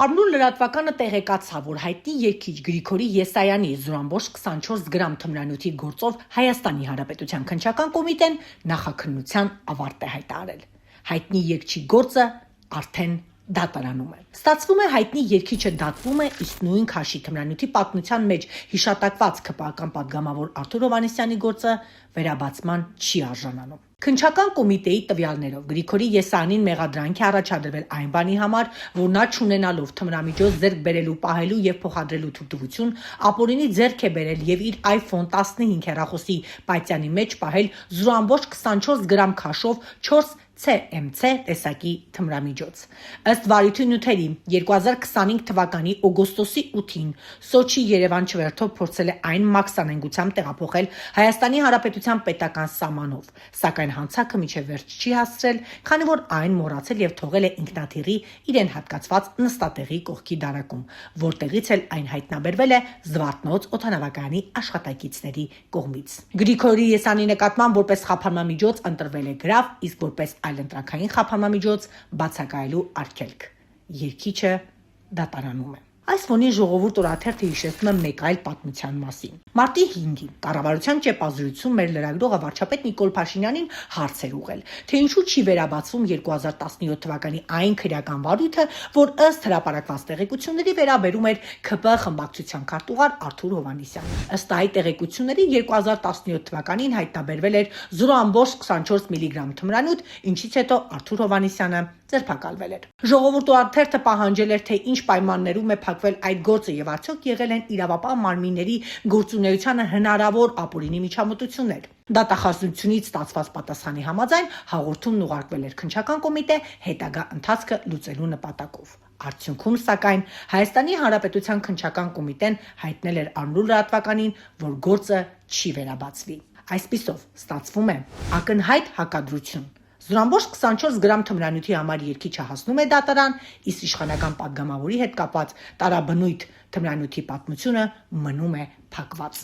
Արմնուր լրատվականը տեղեկացավ, որ հայտնի երգիչ Գրիգորի Եսայանի զորամբոշ 24 գրամ թմրանյութի գործով Հայաստանի Հանրապետության քննչական կոմիտեն նախաքննության ավարտ է հայտարարել։ Հայտնի երգչի գործը արդեն դատարանում է։ Ստացվում է հայտնի երգիչը դատվում է, իսկ նույն քաշի թմրանյութի պատմության մեջ հիշատակված ԿՊԱ-կան պատգամավոր Արթուր Հովհաննիսյանի գործը վերաբացման չի արժանանում։ Քննչական կոմիտեի տվյալներով Գրիգորի Եսայանին մեղադրանք է առաջադրվել այն բանի համար, որ նա չունենալով թմրամիջոց ձեռք բերելու, պահելու եւ փոխադրելու թույլտվություն, ապօրինի ձեռք է բերել եւ իր iPhone 15 հեռախոսի պայծյանի մեջ պահել 0.24 գրամ քաշով 4 CMC տեսակի թմրամիջոց։ Ըստ վարույթի նյութերի 2025 թվականի օգոստոսի 8-ին Սոչի Երևան չվերթով փորձել է այն մաքսանենգությամբ տեղափոխել Հայաստանի Հանրապետության պետական սահմանով, սակայն հանցանքը մինչև վերջ չի հասցրել, քանի որ այն մոռացել եւ թողել է ինքնաթիռի իրեն հատկացված նստատեղի կողքի դարակում, որտեղից էլ այն հայտնաբերվել է Զվարթնոց օդանավակայանի աշխատակիցների կողմից։ Գրիգորի Եսայանի նկատմամբ որպես խափանամիջոց ընտրվել է գրավ, իսկ որպես այլընտրանքային խափանամիջոց բացակայելու արգելք։ Երգիչը դատարանում է։ Այս ֆոնին ժողովուրդ օրաթերթը հիշեցնում է մեկ այլ պատմության մասին։ Մարտի 5-ին կառավարության ճեպազրույցում մեր լրագրողը վարչապետ Նիկոլ Փաշինյանին հարց էր ուղղել, թե ինչու չի վերաբացվում 2017 թվականի այն քրեական վարույթը, որ ըստ հրապարակված տեղեկությունների վերաբերում էր ՔՊ խմբակցության քարտուղար Արթուր Հովհաննիսյանին։ Ըստ այդ տեղեկությունների 2017 թվականին հայտնաբերվել էր 0.24 միլիգրամ թմրանյութ, ինչից հետո Արթուր Հովհաննիսյանը ձերբակալվել էր։ Ժողովուրդ օրաթերթը պահանջել էր, թե ինչ պայմաններում է փակվել այդ գործը եւ արդյոք եղել են իրավապահ մարմինների գործունեությանը հնարավոր ապօրինի միջամտություններ։ Դատախազությունից ստացված պատասխանի համաձայն հաղորդումն ուղարկվել էր քննչական կոմիտե հետագա ընթացքը լուծելու նպատակով։ Արդյունքում, սակայն, Հայաստանի Հանրապետության քննչական կոմիտեն հայտնել էր Արմնուր լրատվականին, որ գործը չի վերաբացվի։ Այսպիսով, ստացվում է ակնհայտ հակադրություն։ 0.24 գրամ թմրանյութի համար երգիչը հասնում է դատարան, իսկ իշխանական պատգամավորի հետ կապված տարաբնույթ թմրանյութի պատմությունը մնում է փակված։